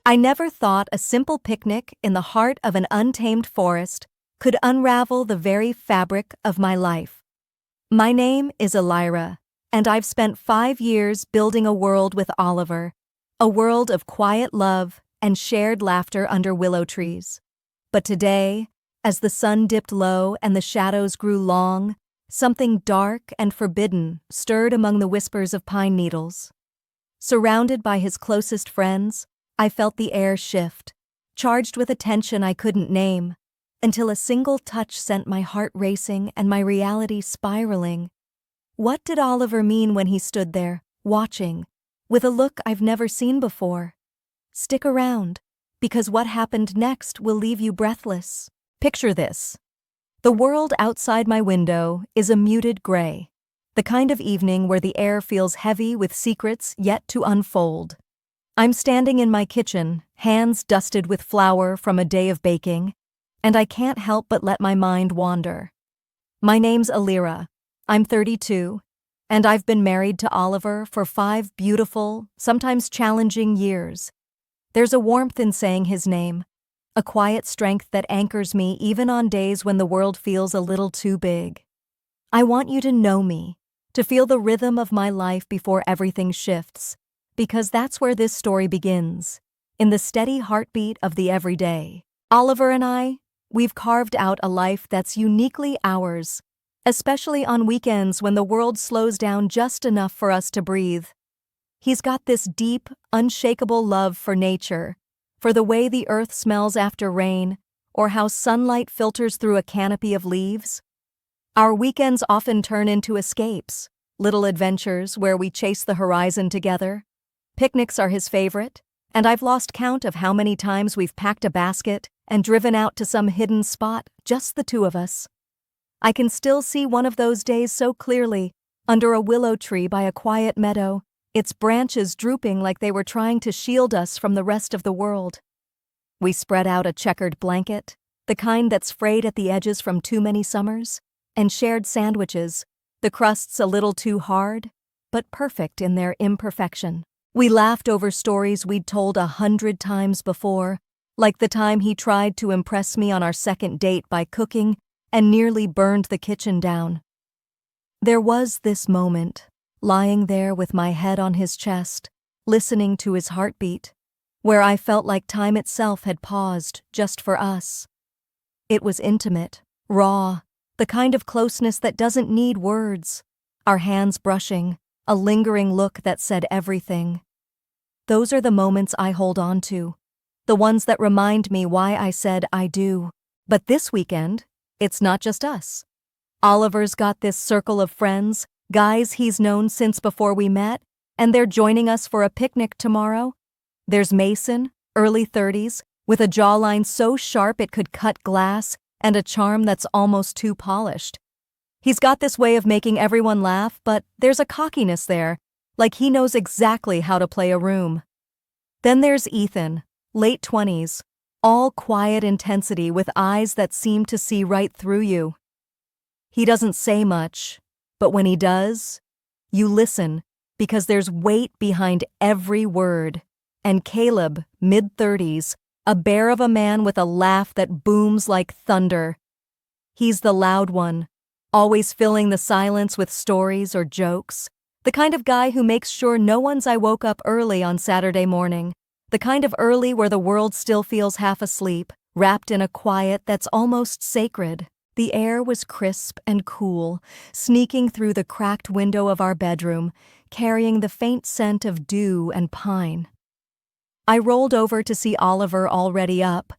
I never thought a simple picnic in the heart of an untamed forest could unravel the very fabric of my life. My name is Elira, and I've spent 5 years building a world with Oliver, a world of quiet love and shared laughter under willow trees. But today, as the sun dipped low and the shadows grew long, something dark and forbidden stirred among the whispers of pine needles. Surrounded by his closest friends, I felt the air shift, charged with a tension I couldn't name, until a single touch sent my heart racing and my reality spiraling. What did Oliver mean when he stood there, watching, with a look I've never seen before? Stick around, because what happened next will leave you breathless. Picture this. The world outside my window is a muted gray, the kind of evening where the air feels heavy with secrets yet to unfold. I'm standing in my kitchen, hands dusted with flour from a day of baking, and I can't help but let my mind wander. My name's Elira. I'm 32, and I've been married to Oliver for 5 beautiful, sometimes challenging years. There's a warmth in saying his name, a quiet strength that anchors me even on days when the world feels a little too big. I want you to know me, to feel the rhythm of my life before everything shifts, because that's where this story begins, in the steady heartbeat of the everyday. Oliver and I, we've carved out a life that's uniquely ours, especially on weekends when the world slows down just enough for us to breathe. He's got this deep, unshakable love for nature, for the way the earth smells after rain, or how sunlight filters through a canopy of leaves. Our weekends often turn into escapes, little adventures where we chase the horizon together. Picnics are his favorite, and I've lost count of how many times we've packed a basket and driven out to some hidden spot, just the two of us. I can still see one of those days so clearly, under a willow tree by a quiet meadow, its branches drooping like they were trying to shield us from the rest of the world. We spread out a checkered blanket, the kind that's frayed at the edges from too many summers, and shared sandwiches, the crusts a little too hard, but perfect in their imperfection. We laughed over stories we'd told 100 times before, like the time he tried to impress me on our second date by cooking and nearly burned the kitchen down. There was this moment, lying there with my head on his chest, listening to his heartbeat, where I felt like time itself had paused just for us. It was intimate, raw, the kind of closeness that doesn't need words, our hands brushing, a lingering look that said everything. Those are the moments I hold on to, the ones that remind me why I said I do. But this weekend, it's not just us. Oliver's got this circle of friends, guys he's known since before we met, and they're joining us for a picnic tomorrow. There's Mason, early 30s, with a jawline so sharp it could cut glass and a charm that's almost too polished. He's got this way of making everyone laugh, but there's a cockiness there, like he knows exactly how to play a room. Then there's Ethan, late 20s, all quiet intensity with eyes that seem to see right through you. He doesn't say much, but when he does, you listen, because there's weight behind every word. And Caleb, mid-30s, a bear of a man with a laugh that booms like thunder. He's the loud one, always filling the silence with stories or jokes, the kind of guy who makes sure no one's I woke up early on Saturday morning, the kind of early where the world still feels half asleep, wrapped in a quiet that's almost sacred. The air was crisp and cool, sneaking through the cracked window of our bedroom, carrying the faint scent of dew and pine. I rolled over to see Oliver already up,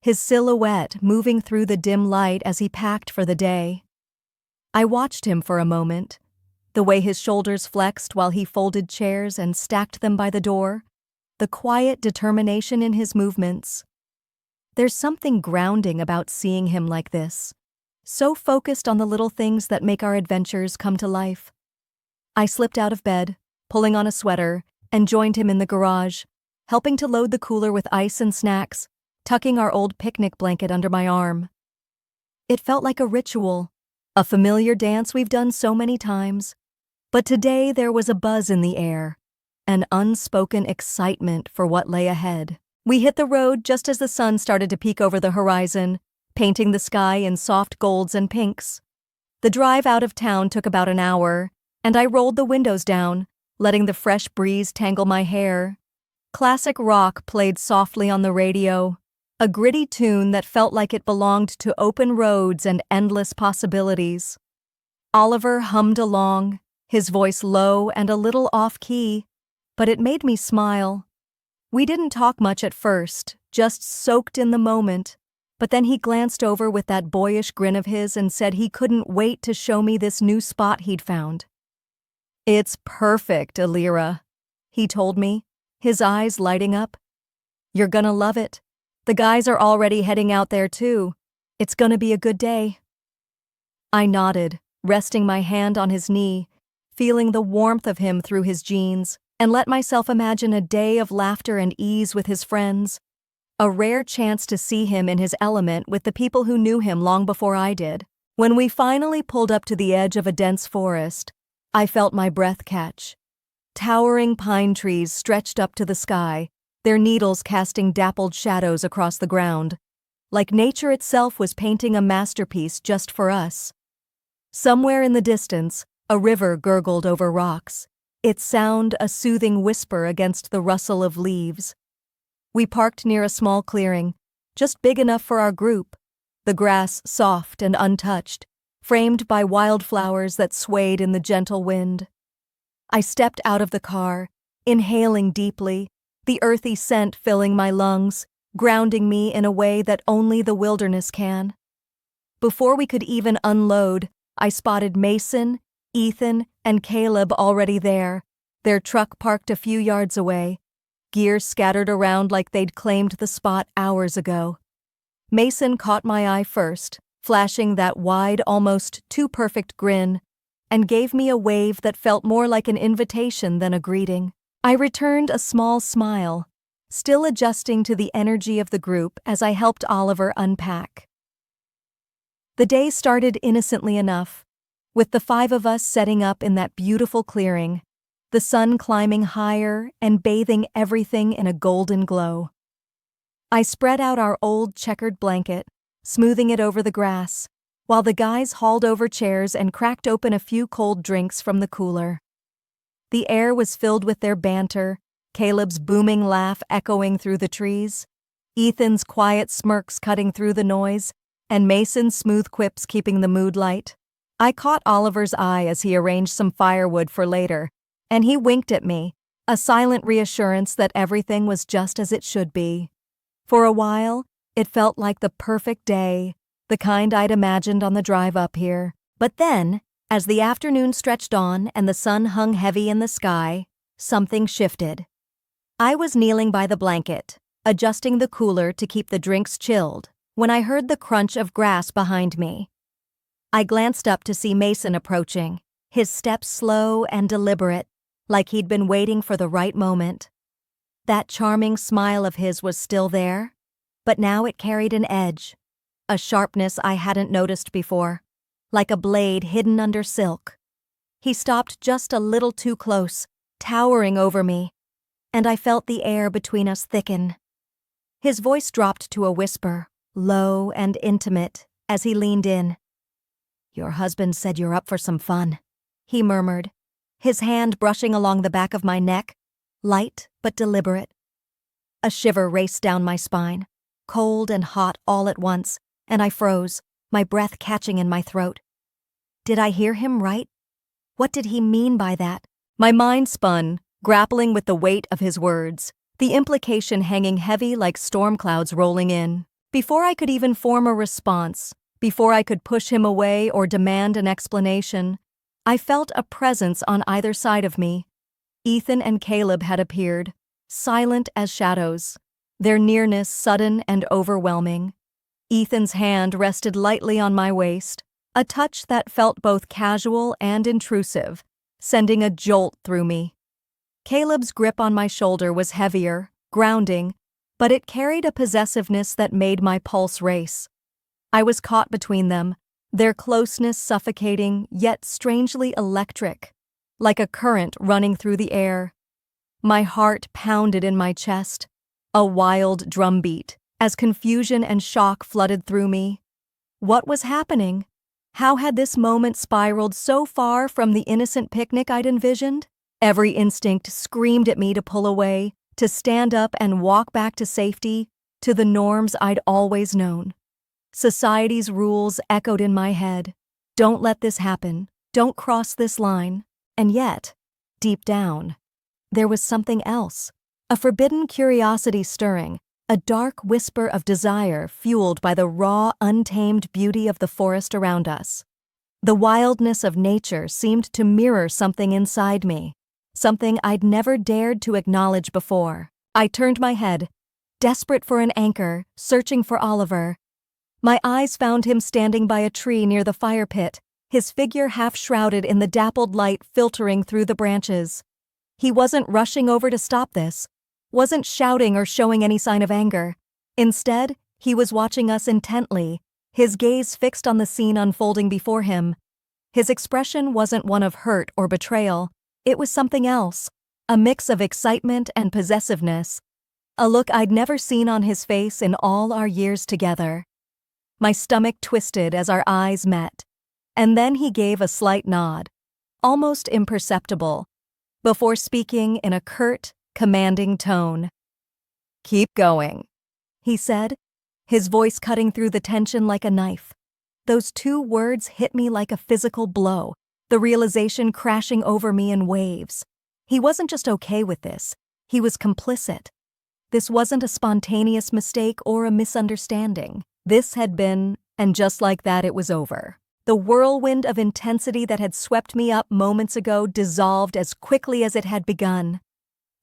his silhouette moving through the dim light as he packed for the day. I watched him for a moment, the way his shoulders flexed while he folded chairs and stacked them by the door, the quiet determination in his movements. There's something grounding about seeing him like this, so focused on the little things that make our adventures come to life. I slipped out of bed, pulling on a sweater, and joined him in the garage, helping to load the cooler with ice and snacks, tucking our old picnic blanket under my arm. It felt like a ritual, a familiar dance we've done so many times. But today there was a buzz in the air, an unspoken excitement for what lay ahead. We hit the road just as the sun started to peek over the horizon, painting the sky in soft golds and pinks. The drive out of town took about an hour, and I rolled the windows down, letting the fresh breeze tangle my hair. Classic rock played softly on the radio, a gritty tune that felt like it belonged to open roads and endless possibilities. Oliver hummed along, his voice low and a little off-key, but it made me smile. We didn't talk much at first, just soaked in the moment, but then he glanced over with that boyish grin of his and said he couldn't wait to show me this new spot he'd found. "It's perfect, Elira," he told me, his eyes lighting up. "You're gonna love it. The guys are already heading out there too. It's gonna be a good day." I nodded, resting my hand on his knee, feeling the warmth of him through his jeans, and let myself imagine a day of laughter and ease with his friends. A rare chance to see him in his element with the people who knew him long before I did. When we finally pulled up to the edge of a dense forest, I felt my breath catch. Towering pine trees stretched up to the sky, their needles casting dappled shadows across the ground, like nature itself was painting a masterpiece just for us. Somewhere in the distance, a river gurgled over rocks, its sound a soothing whisper against the rustle of leaves. We parked near a small clearing, just big enough for our group, the grass soft and untouched, framed by wildflowers that swayed in the gentle wind. I stepped out of the car, inhaling deeply, the earthy scent filling my lungs, grounding me in a way that only the wilderness can. Before we could even unload, I spotted Mason, Ethan, and Caleb already there, their truck parked a few yards away, gear scattered around like they'd claimed the spot hours ago. Mason caught my eye first, flashing that wide, almost too perfect grin, and gave me a wave that felt more like an invitation than a greeting. I returned a small smile, still adjusting to the energy of the group as I helped Oliver unpack. The day started innocently enough, with the 5 of us setting up in that beautiful clearing, the sun climbing higher and bathing everything in a golden glow. I spread out our old checkered blanket, smoothing it over the grass, while the guys hauled over chairs and cracked open a few cold drinks from the cooler. The air was filled with their banter, Caleb's booming laugh echoing through the trees, Ethan's quiet smirks cutting through the noise, and Mason's smooth quips keeping the mood light. I caught Oliver's eye as he arranged some firewood for later, and he winked at me, a silent reassurance that everything was just as it should be. For a while, it felt like the perfect day, the kind I'd imagined on the drive up here. But then, as the afternoon stretched on and the sun hung heavy in the sky, something shifted. I was kneeling by the blanket, adjusting the cooler to keep the drinks chilled, when I heard the crunch of grass behind me. I glanced up to see Mason approaching, his steps slow and deliberate, like he'd been waiting for the right moment. That charming smile of his was still there, but now it carried an edge, a sharpness I hadn't noticed before, like a blade hidden under silk. He stopped just a little too close, towering over me, and I felt the air between us thicken. His voice dropped to a whisper, low and intimate, as he leaned in. "Your husband said you're up for some fun," he murmured, his hand brushing along the back of my neck, light but deliberate. A shiver raced down my spine, cold and hot all at once, and I froze, my breath catching in my throat. Did I hear him right? What did he mean by that? My mind spun, grappling with the weight of his words, the implication hanging heavy like storm clouds rolling in. Before I could even form a response, before I could push him away or demand an explanation, I felt a presence on either side of me. Ethan and Caleb had appeared, silent as shadows, their nearness sudden and overwhelming. Ethan's hand rested lightly on my waist, a touch that felt both casual and intrusive, sending a jolt through me. Caleb's grip on my shoulder was heavier, grounding, but it carried a possessiveness that made my pulse race. I was caught between them, their closeness suffocating yet strangely electric, like a current running through the air. My heart pounded in my chest, A wild drumbeat, as confusion and shock flooded through me. What was happening? How had this moment spiraled so far from the innocent picnic I'd envisioned? Every instinct screamed at me to pull away, to stand up and walk back to safety, to the norms I'd always known. Society's rules echoed in my head. Don't let this happen. Don't cross this line. And yet, deep down, there was something else. A forbidden curiosity stirring, a dark whisper of desire fueled by the raw, untamed beauty of the forest around us. The wildness of nature seemed to mirror something inside me, something I'd never dared to acknowledge before. I turned my head, desperate for an anchor, searching for Oliver. My eyes found him standing by a tree near the fire pit, his figure half shrouded in the dappled light filtering through the branches. He wasn't rushing over to stop this, wasn't shouting or showing any sign of anger. Instead, he was watching us intently, his gaze fixed on the scene unfolding before him. His expression wasn't one of hurt or betrayal, it was something else, a mix of excitement and possessiveness, a look I'd never seen on his face in all our years together. My stomach twisted as our eyes met, and then he gave a slight nod, almost imperceptible, before speaking in a curt, commanding tone. "Keep going," he said, his voice cutting through the tension like a knife. Those two words hit me like a physical blow, the realization crashing over me in waves. He wasn't just okay with this, he was complicit. This wasn't a spontaneous mistake or a misunderstanding. This had been, and just like that it was over. The whirlwind of intensity that had swept me up moments ago dissolved as quickly as it had begun.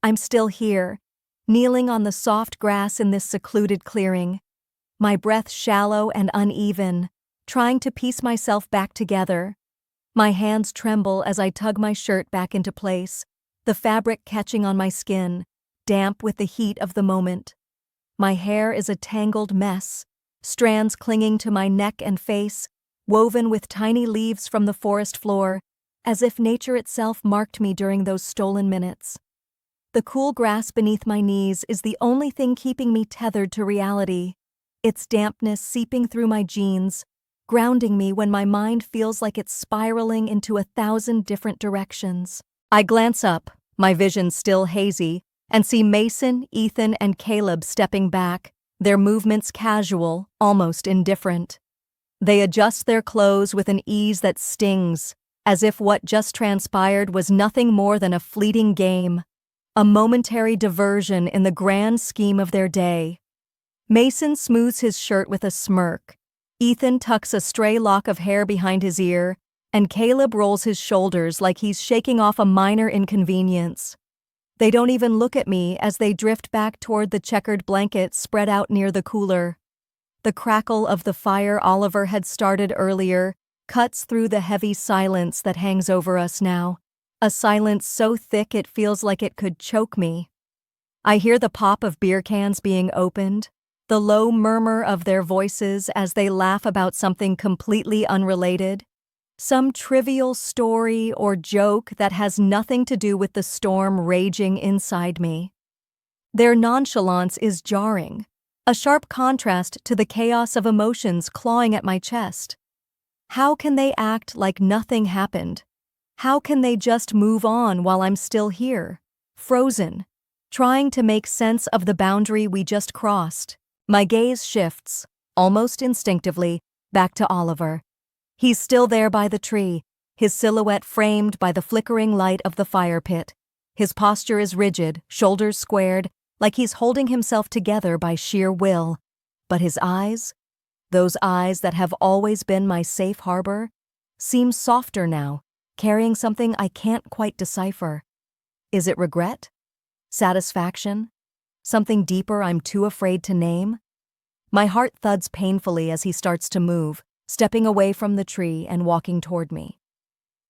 I'm still here, kneeling on the soft grass in this secluded clearing, my breath shallow and uneven, trying to piece myself back together. My hands tremble as I tug my shirt back into place, the fabric catching on my skin, damp with the heat of the moment. My hair is a tangled mess, strands clinging to my neck and face, woven with tiny leaves from the forest floor, as if nature itself marked me during those stolen minutes. The cool grass beneath my knees is the only thing keeping me tethered to reality, its dampness seeping through my jeans, grounding me when my mind feels like it's spiraling into 1,000 different directions. I glance up, my vision still hazy, and see Mason, Ethan, and Caleb stepping back, their movements casual, almost indifferent. They adjust their clothes with an ease that stings, as if what just transpired was nothing more than a fleeting game, a momentary diversion in the grand scheme of their day. Mason smooths his shirt with a smirk, Ethan tucks a stray lock of hair behind his ear, and Caleb rolls his shoulders like he's shaking off a minor inconvenience. They don't even look at me as they drift back toward the checkered blanket spread out near the cooler. The crackle of the fire Oliver had started earlier cuts through the heavy silence that hangs over us now, a silence so thick it feels like it could choke me. I hear the pop of beer cans being opened, the low murmur of their voices as they laugh about something completely unrelated, some trivial story or joke that has nothing to do with the storm raging inside me. Their nonchalance is jarring, a sharp contrast to the chaos of emotions clawing at my chest. How can they act like nothing happened? How can they just move on while I'm still here, frozen, trying to make sense of the boundary we just crossed? My gaze shifts, almost instinctively, back to Oliver. He's still there by the tree, his silhouette framed by the flickering light of the fire pit. His posture is rigid, shoulders squared, like he's holding himself together by sheer will. But his eyes, those eyes that have always been my safe harbor, seem softer now, carrying something I can't quite decipher. Is it regret? Satisfaction? Something deeper I'm too afraid to name? My heart thuds painfully as he starts to move, stepping away from the tree and walking toward me.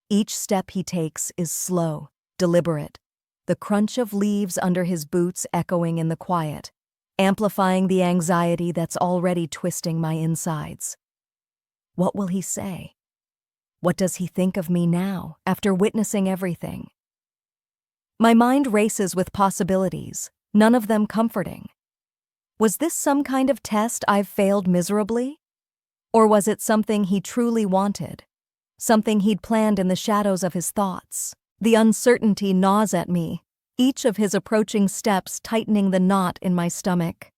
Each step he takes is slow, deliberate, the crunch of leaves under his boots echoing in the quiet, amplifying the anxiety that's already twisting my insides. What will he say? What does he think of me now, after witnessing everything? My mind races with possibilities, none of them comforting. Was this some kind of test I've failed miserably? Or was it something he truly wanted? Something he'd planned in the shadows of his thoughts? The uncertainty gnaws at me, each of his approaching steps tightening the knot in my stomach.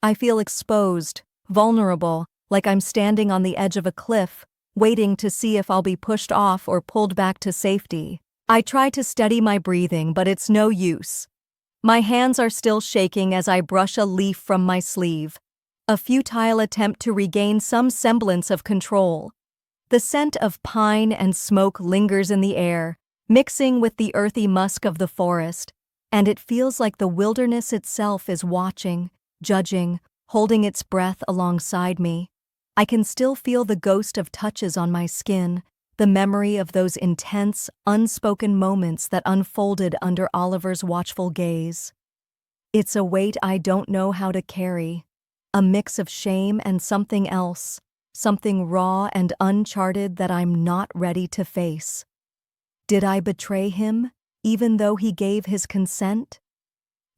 I feel exposed, vulnerable, like I'm standing on the edge of a cliff, waiting to see if I'll be pushed off or pulled back to safety. I try to steady my breathing, but it's no use. My hands are still shaking as I brush a leaf from my sleeve, a futile attempt to regain some semblance of control. The scent of pine and smoke lingers in the air, mixing with the earthy musk of the forest, and it feels like the wilderness itself is watching, judging, holding its breath alongside me. I can still feel the ghost of touches on my skin, the memory of those intense, unspoken moments that unfolded under Oliver's watchful gaze. It's a weight I don't know how to carry, a mix of shame and something else, something raw and uncharted that I'm not ready to face. Did I betray him, even though he gave his consent?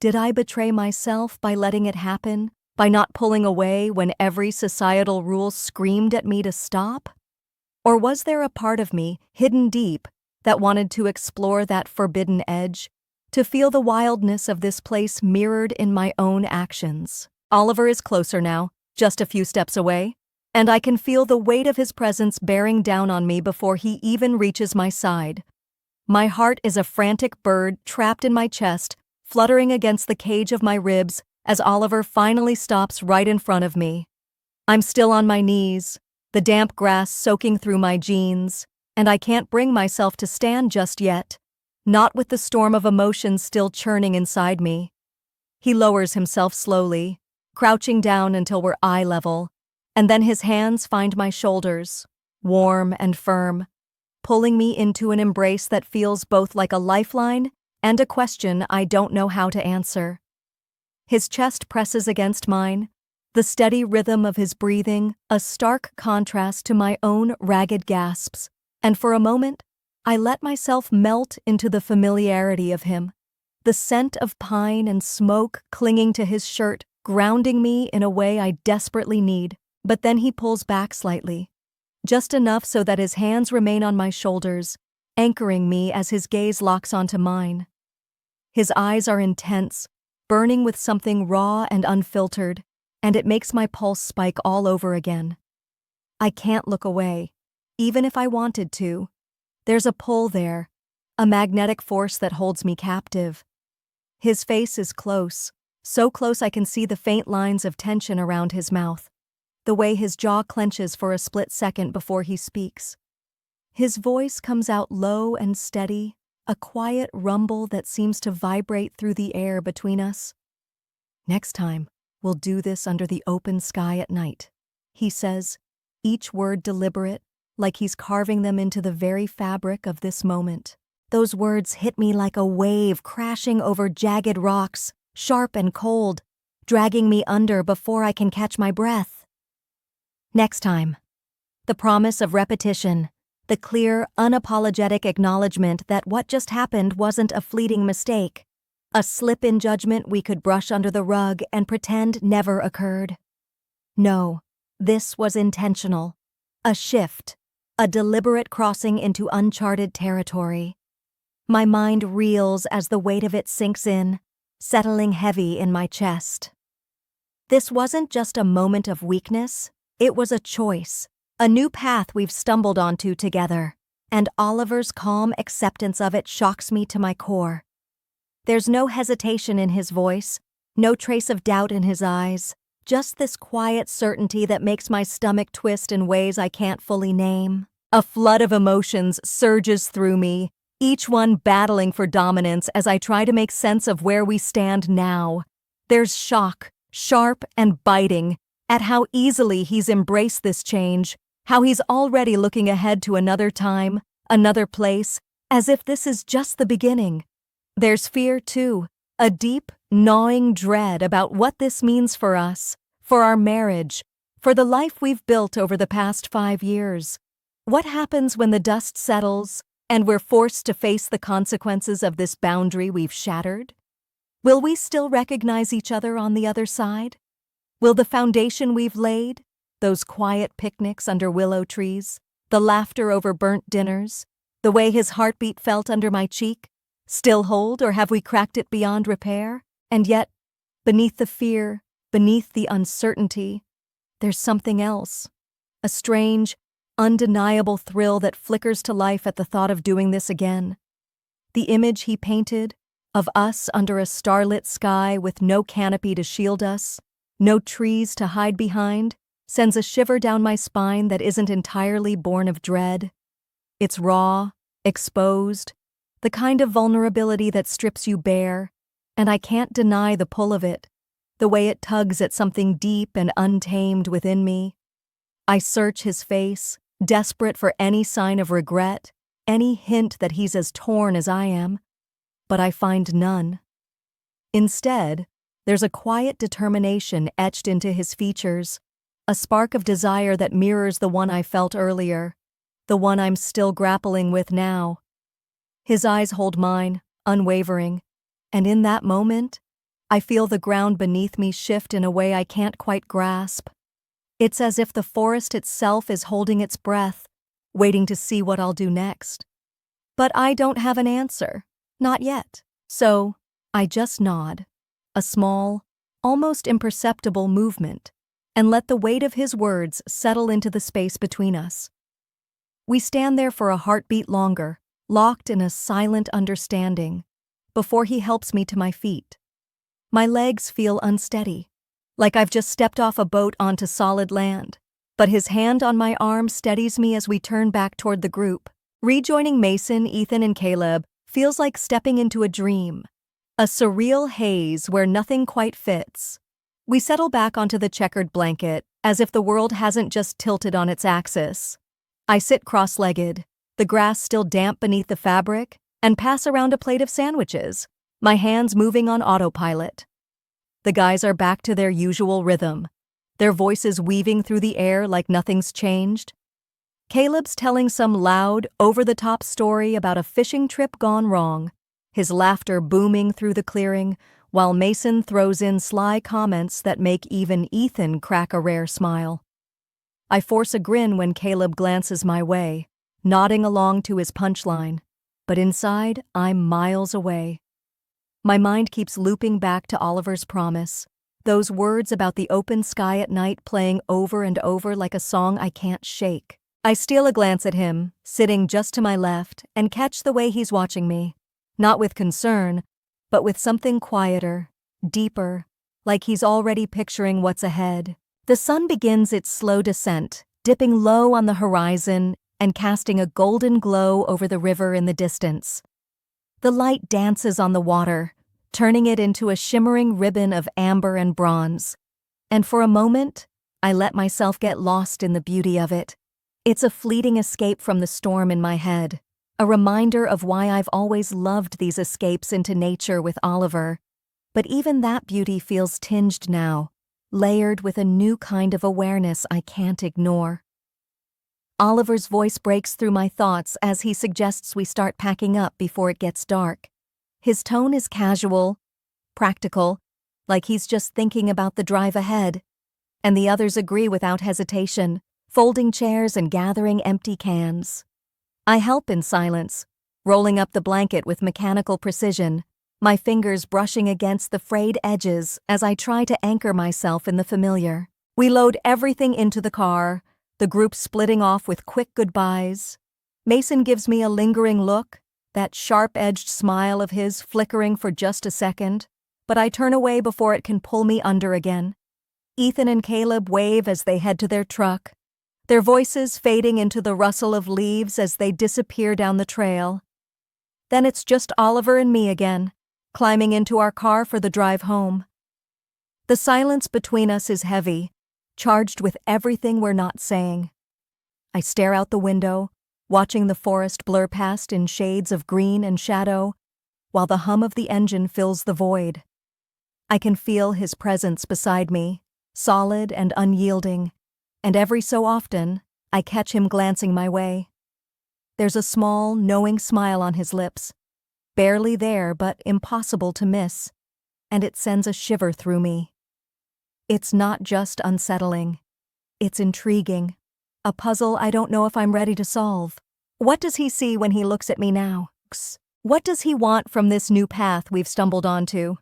Did I betray myself by letting it happen, by not pulling away when every societal rule screamed at me to stop? Or was there a part of me, hidden deep, that wanted to explore that forbidden edge, to feel the wildness of this place mirrored in my own actions? Oliver is closer now, just a few steps away, and I can feel the weight of his presence bearing down on me before he even reaches my side. My heart is a frantic bird trapped in my chest, fluttering against the cage of my ribs as Oliver finally stops right in front of me. I'm still on my knees, the damp grass soaking through my jeans, and I can't bring myself to stand just yet, not with the storm of emotions still churning inside me. He lowers himself slowly, crouching down until we're eye level, and then his hands find my shoulders, warm and firm, pulling me into an embrace that feels both like a lifeline and a question I don't know how to answer. His chest presses against mine, the steady rhythm of his breathing a stark contrast to my own ragged gasps, and for a moment, I let myself melt into the familiarity of him, the scent of pine and smoke clinging to his shirt, grounding me in a way I desperately need. But then he pulls back slightly, just enough so that his hands remain on my shoulders, anchoring me as his gaze locks onto mine. His eyes are intense, burning with something raw and unfiltered, and it makes my pulse spike all over again. I can't look away, even if I wanted to. There's a pull there, a magnetic force that holds me captive. His face is close, so close I can see the faint lines of tension around his mouth, the way his jaw clenches for a split second before he speaks. His voice comes out low and steady, a quiet rumble that seems to vibrate through the air between us. "Next time, we'll do this under the open sky at night," he says, each word deliberate, like he's carving them into the very fabric of this moment. Those words hit me like a wave crashing over jagged rocks, sharp and cold, dragging me under before I can catch my breath. Next time. The promise of repetition, the clear, unapologetic acknowledgement that what just happened wasn't a fleeting mistake, a slip in judgment we could brush under the rug and pretend never occurred. No, this was intentional, a shift, a deliberate crossing into uncharted territory. My mind reels as the weight of it sinks in, settling heavy in my chest. This wasn't just a moment of weakness, it was a choice, a new path we've stumbled onto together, and Oliver's calm acceptance of it shocks me to my core. There's no hesitation in his voice, no trace of doubt in his eyes, just this quiet certainty that makes my stomach twist in ways I can't fully name. A flood of emotions surges through me, each one battling for dominance as I try to make sense of where we stand now. There's shock, sharp and biting, at how easily he's embraced this change, how he's already looking ahead to another time, another place, as if this is just the beginning. There's fear, too, a deep, gnawing dread about what this means for us, for our marriage, for the life we've built over the past 5 years. What happens when the dust settles and we're forced to face the consequences of this boundary we've shattered? Will we still recognize each other on the other side? Will the foundation we've laid, those quiet picnics under willow trees, the laughter over burnt dinners, the way his heartbeat felt under my cheek, still hold, or have we cracked it beyond repair? And yet, beneath the fear, beneath the uncertainty, there's something else. A strange, undeniable thrill that flickers to life at the thought of doing this again. The image he painted, of us under a starlit sky with no canopy to shield us, no trees to hide behind, sends a shiver down my spine that isn't entirely born of dread. It's raw, exposed, the kind of vulnerability that strips you bare, and I can't deny the pull of it, the way it tugs at something deep and untamed within me. I search his face, desperate for any sign of regret, any hint that he's as torn as I am, but I find none. Instead, there's a quiet determination etched into his features, a spark of desire that mirrors the one I felt earlier, the one I'm still grappling with now. His eyes hold mine, unwavering, and in that moment, I feel the ground beneath me shift in a way I can't quite grasp. It's as if the forest itself is holding its breath, waiting to see what I'll do next. But I don't have an answer, not yet, so I just nod, a small, almost imperceptible movement, and let the weight of his words settle into the space between us. We stand there for a heartbeat longer, locked in a silent understanding, before he helps me to my feet. My legs feel unsteady, like I've just stepped off a boat onto solid land, but his hand on my arm steadies me as we turn back toward the group. Rejoining Mason, Ethan, and Caleb feels like stepping into a dream, a surreal haze where nothing quite fits. We settle back onto the checkered blanket, as if the world hasn't just tilted on its axis. I sit cross-legged, the grass still damp beneath the fabric, and pass around a plate of sandwiches, my hands moving on autopilot. The guys are back to their usual rhythm, their voices weaving through the air like nothing's changed. Caleb's telling some loud, over-the-top story about a fishing trip gone wrong, his laughter booming through the clearing, while Mason throws in sly comments that make even Ethan crack a rare smile. I force a grin when Caleb glances my way, nodding along to his punchline, but inside, I'm miles away. My mind keeps looping back to Oliver's promise, those words about the open sky at night playing over and over like a song I can't shake. I steal a glance at him, sitting just to my left, and catch the way he's watching me, not with concern, but with something quieter, deeper, like he's already picturing what's ahead. The sun begins its slow descent, dipping low on the horizon and casting a golden glow over the river in the distance. The light dances on the water, turning it into a shimmering ribbon of amber and bronze. And for a moment, I let myself get lost in the beauty of it. It's a fleeting escape from the storm in my head, a reminder of why I've always loved these escapes into nature with Oliver. But even that beauty feels tinged now, layered with a new kind of awareness I can't ignore. Oliver's voice breaks through my thoughts as he suggests we start packing up before it gets dark. His tone is casual, practical, like he's just thinking about the drive ahead. And the others agree without hesitation, folding chairs and gathering empty cans. I help in silence, rolling up the blanket with mechanical precision, my fingers brushing against the frayed edges as I try to anchor myself in the familiar. We load everything into the car, the group splitting off with quick goodbyes. Mason gives me a lingering look, that sharp-edged smile of his flickering for just a second, but I turn away before it can pull me under again. Ethan and Caleb wave as they head to their truck, their voices fading into the rustle of leaves as they disappear down the trail. Then it's just Oliver and me again, climbing into our car for the drive home. The silence between us is heavy, charged with everything we're not saying. I stare out the window, watching the forest blur past in shades of green and shadow, while the hum of the engine fills the void. I can feel his presence beside me, solid and unyielding, and every so often, I catch him glancing my way. There's a small, knowing smile on his lips, barely there but impossible to miss, and it sends a shiver through me. It's not just unsettling. It's intriguing. A puzzle I don't know if I'm ready to solve. What does he see when he looks at me now? What does he want from this new path we've stumbled onto?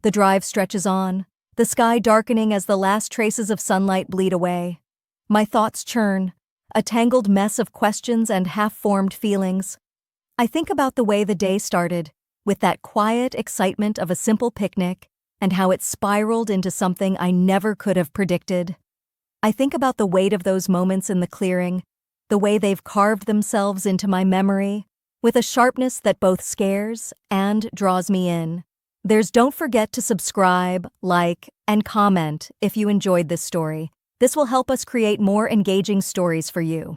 The drive stretches on, the sky darkening as the last traces of sunlight bleed away. My thoughts churn, a tangled mess of questions and half-formed feelings. I think about the way the day started, with that quiet excitement of a simple picnic, and how it spiraled into something I never could have predicted. I think about the weight of those moments in the clearing, the way they've carved themselves into my memory, with a sharpness that both scares and draws me in. Don't forget to subscribe, like, and comment if you enjoyed this story. This will help us create more engaging stories for you.